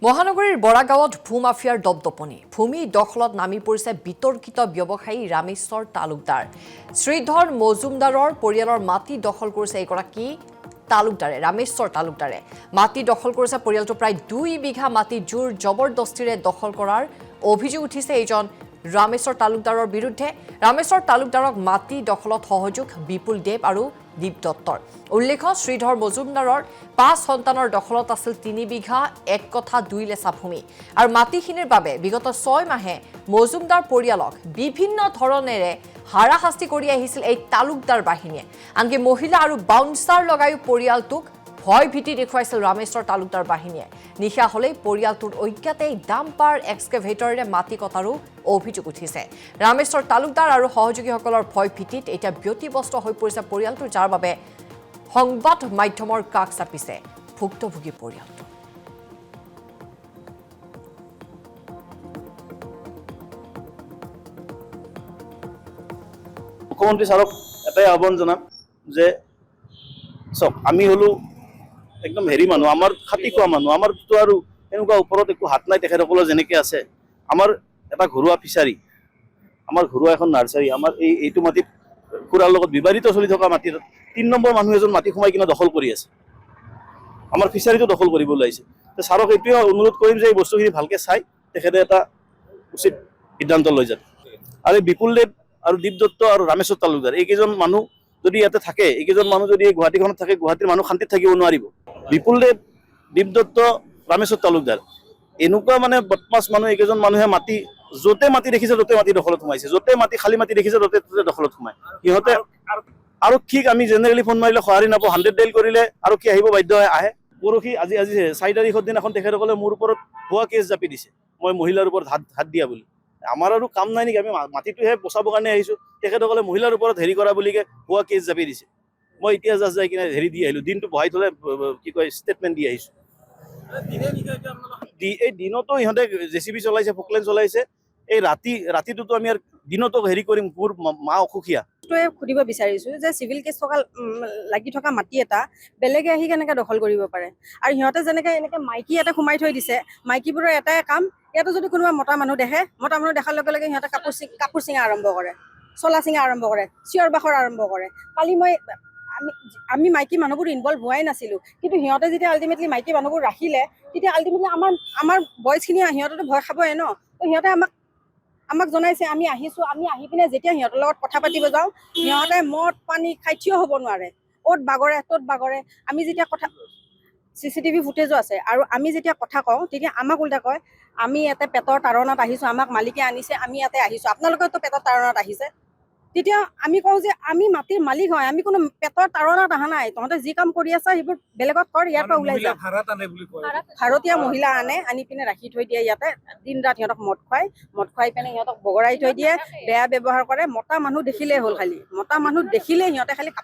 মহানগৰীৰ বৰাগাঁৱত ভূমাফিয়াৰ দপদপনি ভূমি দখলত নামি পৰিছে বিতৰ্কিত ব্যৱসায়ী ৰামেশ্বৰ তালুকদাৰ শ্ৰীধৰ মজুমদাৰৰ পৰিয়ালৰ মাটি দখল কৰিছে এগৰাকী তালুকদাৰে ৰামেশ্বৰ তালুকদাৰে মাটি দখল কৰিছে পৰিয়ালটো প্ৰায় 2 বিঘা মাটি জোৰ জবৰদস্তিৰে দখল কৰাৰ অভিযোগ উঠিছে এইজন ৰামেশ্বৰ তালুকদাৰৰ বিৰুদ্ধে ৰামেশ্বৰ তালুকদাৰক মাটি দখলত সহযোগ বিপুল দেৱ আৰু দীপ দত্তৰ উল্লেখ শ্ৰীধৰ মজুমদাৰৰ 5 সন্তানৰ দখলত আছিল 3 বিঘা 1 কঠা 2 লেচা ভূমি আৰু মাটিখিনিৰ বাবে বিগত 6 মাহে মজুমদাৰ পৰিয়ালক বিভিন্ন ধৰণেৰে হাৰাশাস্তি কৰি আহিছিল এই তালুকদাৰ বাহিনীয়ে আনকি মহিলা আৰু বাউন্সাৰ লগাই পৰিয়ালটোক ভয় ভীতি দেখুৱাইছিল ৰামেশ্বৰ তালুকদাৰ বাহিনীয়ে নিশা হলেই পৰিয়ালটোৰ অজ্ঞাতেই ডাম্পাৰ এক্সকেভেটৰেৰে মাটি কটাৰো অভিযোগ উঠিছে ৰামেশ্বৰ তালুকদাৰ আৰু সহযোগীসকলৰ ভয় ভীতিত এতিয়া ব্যতিব্যস্ত হৈ পৰিছে পৰিয়ালটো যাৰ বাবে সংবাদ মাধ্যমৰ কাষ চাপিছে ভুক্তভোগী পৰিয়ালটো মুখ্যমন্ত্ৰী ছাৰক এটাই আহ্বান জনাম যে চক আমি হলো একদম হেৰি মানুহ আমাৰ খাতি খোৱা মানুহ আমাৰতো আৰু এনেকুৱা ওপৰত একো হাত নাই তেখেতসকলৰ যেনেকৈ আছে আমাৰ এটা ঘৰুৱা ফিচাৰী আমাৰ ঘৰুৱা এখন নাৰ্চাৰী আমাৰ এইটো মাটিত খুৰাৰ লগত বিবাদিত চলি থকা মাটিত 3 নম্বৰ মানুহ এজন মাটি সোমাই কিনে দখল কৰি আছে আমাৰ ফিচাৰীটো দখল কৰিব ওলাইছে তো ছাৰক এইটোৱে অনুৰোধ কৰিম যে এই বস্তুখিনি ভালকৈ চাই তেখেতে এটা উচিত সিদ্ধান্ত লৈ যাতে আৰু বিপুল দেৱ আৰু দীপ দত্ত আৰু ৰামেশ্বৰ তালুকদাৰ এইকেইজন মানুহ যদি ইয়াতে থাকে এইকেইজন মানুহ যদি গুৱাহাটীখনত থাকে গুৱাহাটীৰ মানুহ শান্তিত থাকিব নোৱাৰিব বিপুল দেৱ দীপ দত্ত ৰামেশ্বৰ তালুকদাৰ এনেকুৱা মানে বদমাছ মানুহ এইকেইজন মানুহে মাটি য'তে মাটি দেখিছে ত'তে মাটি দখলত সোমাইছে য'তে মাটি খালী মাটি দেখিছে ত'তে ত'তে দখলত সোমায় সিহঁতে আৰক্ষীক আমি জেনেৰেলি ফোন মাৰিলে সঁহাৰি নাপাওঁ 100 ডাইল কৰিলে আৰক্ষী আহিব বাধ্য হয় আহে পৰহি আজি 4 তাৰিখৰ দিনাখন তেখেতসকলে মোৰ ওপৰত ভুৱা কেছ জাপি দিছে মই মহিলাৰ ওপৰত হাত দিয়া বুলি আমাৰ আৰু কাম নাই নেকি আমি মাটিটোহে বচাবৰ কাৰণে আহিছোঁ তেখেতসকলে মহিলাৰ ওপৰত হেৰি কৰা বুলিকে ভুৱা কেছ জাপি দিছে মই এতিয়া জাষ্ট যাই কিনে হেৰি দি আহিলোঁ দিনটো বহাই থ'লে কি কয় ষ্টেটমেণ্ট দি আহিছোঁ এই দিনতো ইহঁতে জেচিবি চলাইছে ফকলেন চলাইছে এই ৰাতিটোতো আমি আৰু দিনতো হেৰি কৰিম মোৰ মা অসুখীয়া সুধিব বিচাৰিছোঁ যে চিভিল কেছ থকা লাগি থকা মাটি এটা বেলেগে আহি কেনেকৈ দখল কৰিব পাৰে আৰু সিহঁতে যেনেকৈ এনেকৈ মাইকী এটা সোমাই থৈ দিছে মাইকীবোৰৰ এটাই কাম ইয়াতে যদি কোনোবা মতা মানুহ দেখে মতা মানুহ দেখাৰ লগে লগে সিহঁতে কাপোৰ চিঙা আৰম্ভ কৰে চলা চিঙা আৰম্ভ কৰে চিঞৰ বাখৰ আৰম্ভ কৰে কালি আমি মাইকী মানুহবোৰ ইনভলভ হোৱাই নাছিলোঁ কিন্তু সিহঁতে যেতিয়া আল্টিমেটলি মাইকী মানুহবোৰ ৰাখিলে তেতিয়া আল্টিমেটলি আমাৰ বয়সখিনি সিহঁতেতো ভয় খাবই ন তো সিহঁতে আমাক জনাইছে আমি আহিছোঁ আমি আহি পিনে যেতিয়া সিহঁতৰ লগত কথা পাতিব যাওঁ সিহঁতে মদ পানী খাই থিয় হ'ব নোৱাৰে অ'ত বাগৰে ত'ত বাগৰে আমি যেতিয়া কথা CCTV ফুটেজো আছে আৰু আমি যেতিয়া কথা কওঁ তেতিয়া আমাক উল্টা কয় আমি ইয়াতে পেটৰ তাৰণাত আহিছোঁ আমাক মালিকে আনিছে আমি ইয়াতে আহিছোঁ আপোনালোকেতো পেটৰ তাৰণাত আহিছে তেতিয়া আমি কওঁ যে আমি মাটিৰ মালিক হয় আমি কোনো পেটৰ তাৰণাত অহা নাই তহঁতে যি কাম কৰি আছা সেইবোৰ বেলেগত কৰ ইয়াৰ পৰা ওলাই যা ভাৰতীয় মহিলা আনি পিনে ৰাখি থৈ দিয়ে ইয়াতে দিন ৰাত সিহঁতক মদ খুৱাই পিনে সিহঁতক বগৰাই থৈ দিয়ে বেয়া ব্যৱহাৰ কৰে মতা মানুহ দেখিলেই হ'ল খালি মতা মানুহ দেখিলে সিহঁতে খালি